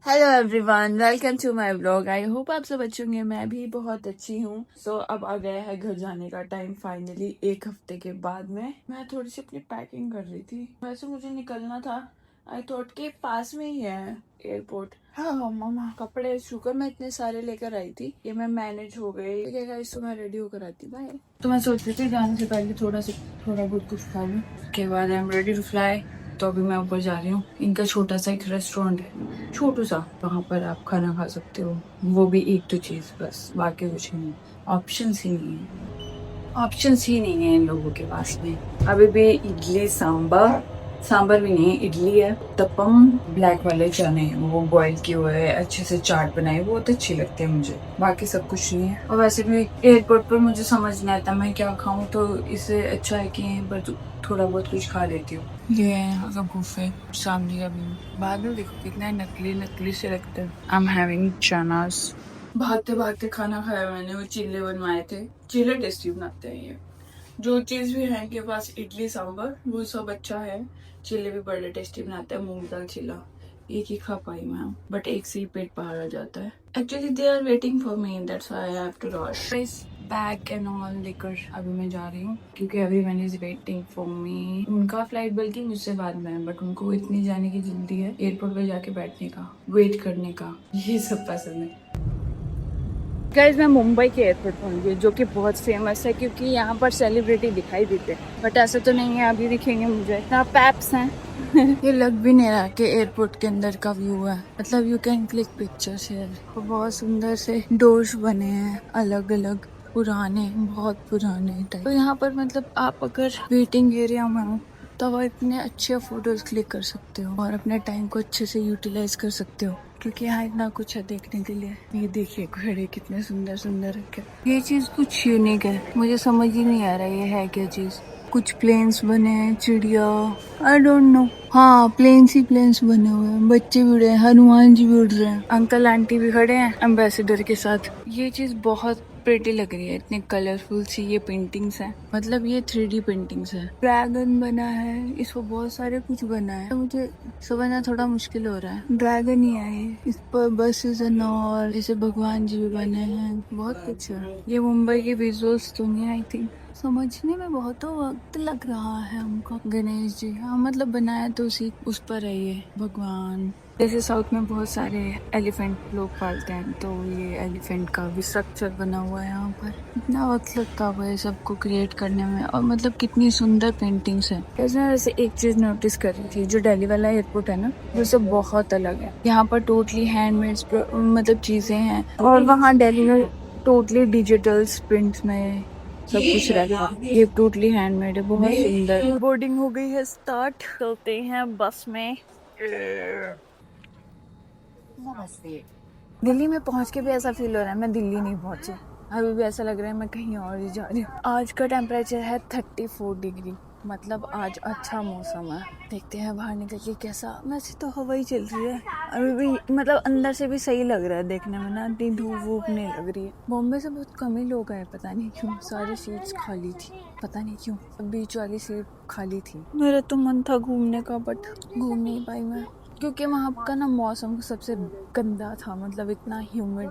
Hello everyone, welcome to my blog. I hope आप सब अच्छे होंगे। मैं भी बहुत अच्छी हूँ। अब आ गया है घर जाने का टाइम फाइनली, एक हफ्ते के बाद में। मैं थोड़ी सी अपनी पैकिंग कर रही थी। वैसे मुझे निकलना था, आई थॉट के पास में ही है एयरपोर्ट। हाँ मामा, कपड़े शुक्र मैं इतने सारे लेकर आई थी, ये मैं मैनेज हो गई। ठीक है गाइस, तो मैं रेडी होकर आती। बाय। तो मैं सोच रही थी जाने से पहले थोड़ा बहुत कुछ खा लूँ, उसके बाद I am ready to fly. तो अभी मैं ऊपर जा रही हूँ। इनका छोटा सा एक रेस्टोरेंट है, छोटू सा, वहाँ पर आप खाना खा सकते हो। वो भी एक दो चीज बस, बाकी कुछ नहीं। ऑप्शंस ही नहीं है, ऑप्शंस ही नहीं है इन लोगों के पास में। अभी भी इडली सांबर, सांबर भी नहीं, इडली है। तपम, ब्लैक वाले चने वो बॉईल किए हुए है, अच्छे से चाट बनाई, वो बहुत अच्छी लगती है मुझे। बाकी सब कुछ नहीं है। और वैसे भी एयरपोर्ट पर मुझे समझ नहीं आता मैं क्या खाऊं, तो इससे अच्छा है कि यहीं पर थोड़ा बहुत कुछ खा लेती हूँ। ये है यहाँ का बुफे, सामने का व्यू। बादल देखो कितना नकली नकली से लगता है। आई एम हैविंग चनास। भागते भागते खाना खाया मैंने, वो चिल्ले बनवाए थे। चिल्ले टेस्टी बनाते हैं ये। जो चीज भी है इनके पास, इडली सांभर वो सब अच्छा है। चिल्ले भी बड़े टेस्टी बनाते हैं, मूंग दाल चिल्ला। एक ही खा पाई मैं, बट एक से ही पेट बाहर आ जाता है। Actually they are waiting for me, that's why I have to rush. Bag and all लेकर अभी मैं जा रही हूँ, क्योंकि everyone is waiting for me. उनका फ्लाइट बल्कि मुझसे बाद में है, बट उनको इतनी जाने की जल्दी है, एयरपोर्ट पे जाके बैठने का, वेट करने का, ये सब पसंद है। गाइज, मैं मुंबई के एयरपोर्ट पहुंच गई, जो कि बहुत फेमस है क्योंकि यहाँ पर सेलिब्रिटी दिखाई देते हैं, बट ऐसा तो नहीं है। अभी दिखेंगे मुझे, यहाँ पैप्स हैं। ये लग भी नहीं रहा कि एयरपोर्ट के अंदर का व्यू है, मतलब you can click pictures here. बहुत सुंदर से डोर्स बने हैं, अलग अलग, पुराने, बहुत पुराने टाइप। तो यहाँ पर मतलब आप अगर वेटिंग एरिया में हो तो आप इतने अच्छे फोटोज क्लिक कर सकते हो और अपने टाइम को अच्छे से यूटिलाइज कर सकते हो, क्योंकि यहाँ इतना कुछ है देखने के लिए। ये देखिए घड़े कितने सुंदर सुंदर रखे। ये चीज कुछ यूनिक है, मुझे समझ ही नहीं आ रहा ये है क्या चीज। कुछ प्लेन्स बने हैं, चिड़िया, आई डोंट नो। हाँ, प्लेन्स ही प्लेन्स बने हुए हैं, बच्चे भी उड़े हैं, हनुमान जी भी उड़ रहे हैं, अंकल आंटी भी खड़े हैं एम्बेसडर के साथ। ये चीज बहुत प्रिटी लग रही है, इतनी कलरफुल सी ये पेंटिंग्स हैं, मतलब ये 3D पेंटिंग्स है। ड्रैगन बना है, इसको बहुत सारे कुछ बना है, तो मुझे समझना थोड़ा मुश्किल हो रहा है। ड्रैगन ही है ये, इस पर बसेस और जैसे भगवान जी भी बने हैं, बहुत कुछ है। ये मुंबई की विजुअल्स तो नहीं आई थी, समझने में बहुत वक्त लग रहा है हमको। गणेश जी, हाँ मतलब बनाया तो उसी उस पर है ये भगवान। जैसे साउथ में बहुत सारे एलिफेंट लोग पालते हैं, तो ये एलिफेंट का भी स्ट्रक्चर बना हुआ है यहाँ पर। इतना वक्त लगता हुआ है सबको क्रिएट करने में, और मतलब कितनी सुंदर पेंटिंग्स है। वैसे एक चीज नोटिस कर रही थी, जो दिल्ली वाला एयरपोर्ट है ना, वो सब बहुत अलग है। यहाँ पर टोटली हैंडमेड मतलब चीजें हैं, और वहाँ दिल्ली में टोटली डिजिटल प्रिंट में सब कुछ रहता है। ये टोटली हैंडमेड है, बहुत सुंदर। बोर्डिंग हो गई है स्टार्ट, चलते हैं बस में। दिल्ली में पहुंच के भी ऐसा फील हो रहा है मैं दिल्ली नहीं पहुंची। अभी भी ऐसा लग रहा है मैं कहीं और ही जा रही हूँ। आज का टेम्परेचर है 34 डिग्री, मतलब आज अच्छा मौसम है। देखते हैं बाहर निकल के कैसा। वैसे तो हवा ही चल रही है अभी भी, मतलब अंदर से भी सही लग रहा है देखने में ना, इतनी धूप वूप नहीं लग रही है। बॉम्बे से बहुत कम ही लोग आए, पता नहीं क्यों, सारी सीट्स खाली थी, पता नहीं क्यों। बीच वाली सीट खाली थी। मेरा तो मन था घूमने का, बट घूम नहीं पाई मैं, क्योंकि वहाँ का ना मौसम सबसे गंदा था, मतलब इतना ह्यूमिड,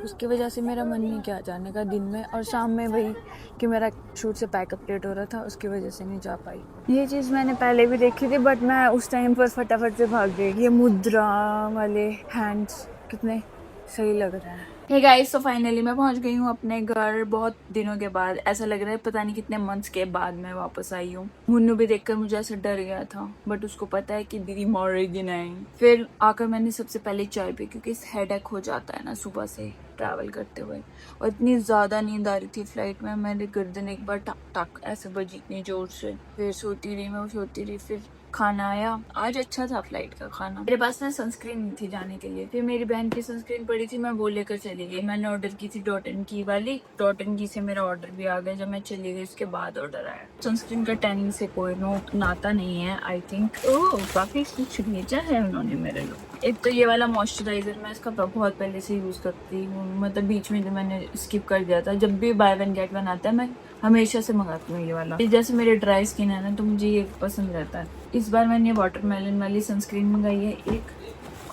उसकी वजह से मेरा मन नहीं किया जाने का दिन में। और शाम में वही कि मेरा शूट से पैकअप लेट हो रहा था, उसकी वजह से नहीं जा पाई। ये चीज़ मैंने पहले भी देखी थी, बट मैं उस टाइम पर फटाफट से भाग गई। ये मुद्रा वाले हैंड्स कितने सही लग रहा है। हे गाइस, तो फाइनली मैं पहुंच गई हूँ अपने घर। बहुत दिनों के बाद, ऐसा लग रहा है पता नहीं कितने मंथ्स के बाद मैं वापस आई हूँ। मुन्नू भी देखकर मुझे ऐसा डर गया था, बट उसको पता है कि दीदी मरेगी नहीं। फिर आकर मैंने सबसे पहले चाय पी, क्योंकि हेडेक हो जाता है ना सुबह से ट्रैवल करते हुए, और इतनी ज्यादा नींद आ रही थी फ्लाइट में, मेरी गर्दन एक बार टक टक ऐसे बजी इतनी जोर से। फिर सोती रही, फिर खाना आया। आज अच्छा था फ्लाइट का खाना। मेरे पास ना सनस्क्रीन नहीं थी जाने के लिए, फिर मेरी बहन की सनस्क्रीन पड़ी थी, मैं वो लेकर चली गई। मैंने ऑर्डर की थी डॉट एंड की वाली, डॉट एंड की से मेरा ऑर्डर भी आ गया जब मैं चली गई, उसके बाद ऑर्डर आया। सनस्क्रीन का टैनिंग से कोई नाता नहीं है आई थिंक। ओह, काफी सिग्नेचर है उन्होंने मेरे लोग। एक तो ये वाला मॉइस्चराइजर मैं इसका बहुत पहले से यूज करती हूँ, मतलब बीच में मैंने स्किप कर दिया था। जब भी बाय वन गेट वन आता है मैं हमेशा से मंगाती हूँ ये वाला। जैसे मेरे ड्राई स्किन है ना, तो मुझे ये पसंद रहता है। इस बार मैंने वाटरमेलन वाली सनस्क्रीन मंगाई है एक,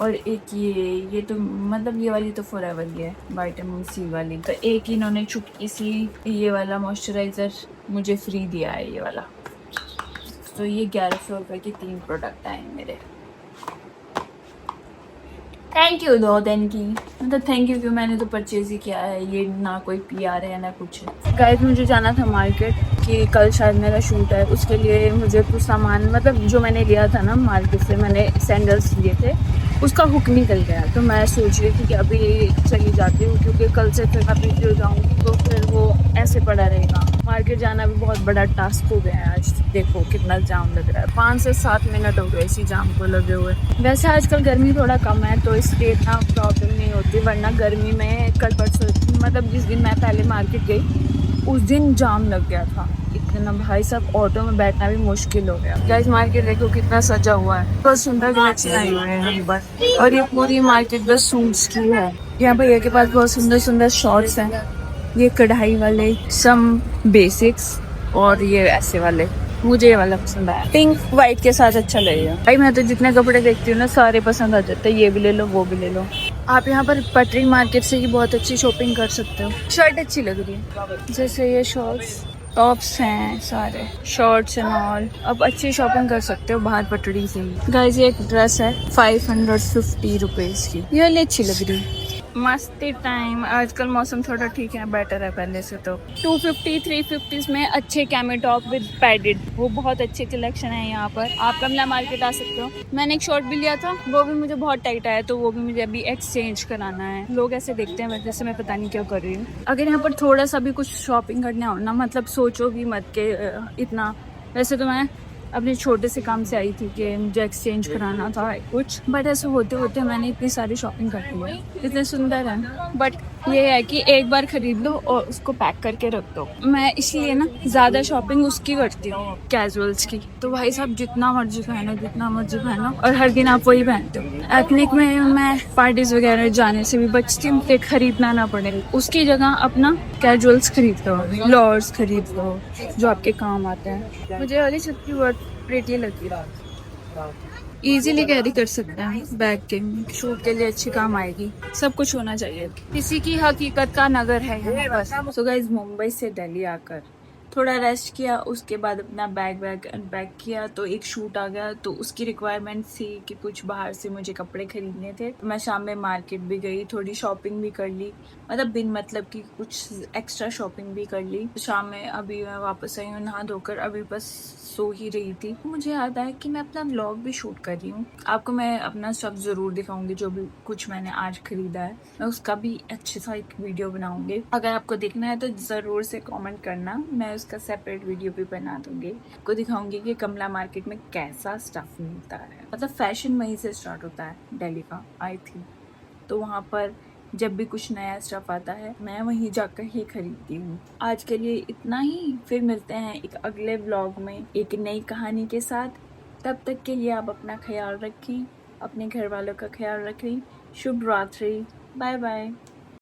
और एक ये तो मतलब ये वाली तो फॉरएवर ही है, विटामिन सी वाली। तो एक इन्होंने चुटकी सी ये वाला मॉइस्चराइज़र मुझे फ्री दिया है, ये वाला। तो ये 1100 रुपये की 3 प्रोडक्ट आए मेरे। थैंक यू दो दिन की, मतलब थैंक यू क्यों, मैंने तो परचेज ही किया है, ये ना कोई पीआर है ना कुछ है। गाइस मुझे जाना था मार्केट कि कल शायद मेरा शूट है, उसके लिए मुझे कुछ सामान, मतलब जो मैंने लिया था ना मार्केट से, मैंने सैंडल्स लिए थे, उसका हुक निकल गया। तो मैं सोच रही थी कि अभी चली जाती हूँ, क्योंकि कल से फिर अभी जो जाऊँगी तो फिर वो ऐसे पड़ा रहेगा। मार्केट जाना भी बहुत बड़ा टास्क हो गया है आज। देखो कितना जाम लग रहा है, 5 से 7 मिनट हो गए इसी जाम को लगे हुए। वैसे आजकल गर्मी थोड़ा कम है तो इसलिए इतना प्रॉब्लम नहीं होती, वरना गर्मी में कल परसों, मतलब जिस दिन मैं पहले मार्केट गई उस दिन जाम लग गया था इतना, भाई साहब ऑटो में बैठना भी मुश्किल हो गया। गाइस मार्केट देखो कितना सजा हुआ है, बहुत सुंदर कलेक्शन आई हुए हैं बस। और ये पूरी मार्केट बस सूट्स की है। यहाँ भैया के पास बहुत सुंदर सुंदर शॉर्ट्स हैं, ये कढ़ाई वाले, सम बेसिक्स, और ये ऐसे वाले। मुझे ये वाला पसंद आया, पिंक वाइट के साथ अच्छा लगेगा। भाई मैं तो जितने कपड़े देखती हूँ ना सारे पसंद आ जाते हैं, ये भी ले लो वो भी ले लो। आप यहाँ पर पटरी मार्केट से ही बहुत अच्छी शॉपिंग कर सकते हो। शर्ट अच्छी लग रही है, जैसे ये शॉर्ट्स टॉप्स हैं, सारे शॉर्ट्स एंड ऑल। अब अच्छी शॉपिंग कर सकते हो बाहर पटड़ी से ही। गाइस ये एक ड्रेस है 550 रुपीज की, ये वाली अच्छी लग रही है। मस्ती टाइम, आजकल मौसम थोड़ा ठीक है, बेटर है पहले से। तो 250 350 में अच्छे कैमी टॉप विद पैडेड, वो बहुत अच्छे कलेक्शन है यहाँ पर। आप कमला मार्केट आ सकते हो। मैंने एक शॉर्ट भी लिया था, वो भी मुझे बहुत टाइट आया, तो वो भी मुझे अभी एक्सचेंज कराना है। लोग ऐसे देखते हैं वजह से मैं पता नहीं क्या कर रही हूँ। अगर यहाँ पर थोड़ा सा भी कुछ शॉपिंग करना हो ना, मतलब सोचो भी मत के इतना। वैसे तो मैं अपने छोटे से काम से आई थी कि मुझे एक्सचेंज कराना था कुछ, बट ऐसे होते होते मैंने इतनी सारी शॉपिंग कर ली है, इतने सुंदर है। बट ये है कि एक बार खरीद लो और उसको पैक करके रख दो। मैं इसलिए ना ज़्यादा शॉपिंग उसकी करती हूँ, कैजुअल्स की। तो भाई साहब जितना मर्जी पहनो, जितना मर्जी पहनो, और हर दिन आप वही पहनते हो। एथनिक में मैं पार्टीज वगैरह जाने से भी बचती हूँ कि खरीदना ना पड़े, उसकी जगह अपना कैजुअल्स खरीद लो, लॉर्ड्स खरीद लो जो आपके काम आते हैं। मुझे वाली छतरी बहुत प्रीटी लगी, इजीली कैरी कर सकते हैं बैग के, शूट के लिए अच्छी काम आएगी। सब कुछ होना चाहिए, किसी की हकीकत का नगर है ये बस। सो गाइस मुंबई से दिल्ली आकर थोड़ा रेस्ट किया, उसके बाद अपना बैग अनपैक किया, तो एक शूट आ गया। तो उसकी रिक्वायरमेंट थी कि कुछ बाहर से मुझे कपड़े खरीदने थे। मैं शाम में मार्केट भी गई, थोड़ी शॉपिंग भी कर ली, मतलब बिन मतलब की कुछ एक्स्ट्रा शॉपिंग भी कर ली। शाम में अभी मैं वापस आई हूँ नहा धोकर, अभी बस सो ही रही थी। मुझे याद आया कि मैं अपना व्लॉग भी शूट कर रही हूँ। आपको मैं अपना सब ज़रूर दिखाऊंगी, जो भी कुछ मैंने आज खरीदा है मैं उसका भी अच्छे सा एक वीडियो बनाऊंगी। अगर आपको देखना है तो ज़रूर से कमेंट करना, मैं उसका सेपरेट वीडियो भी बना दूंगी। आपको दिखाऊंगी कि कमला मार्केट में कैसा स्टफ मिलता है, मतलब फैशन वहीं से स्टार्ट होता है दिल्ली का, आई थिंक। तो वहाँ पर जब भी कुछ नया स्टफ आता है मैं वहीं जाकर ही खरीदती हूँ। आज के लिए इतना ही, फिर मिलते हैं एक अगले व्लॉग में एक नई कहानी के साथ। तब तक के लिए आप अपना ख्याल रखें, अपने घर वालों का ख्याल रखें। शुभ रात्रि, बाय बाय।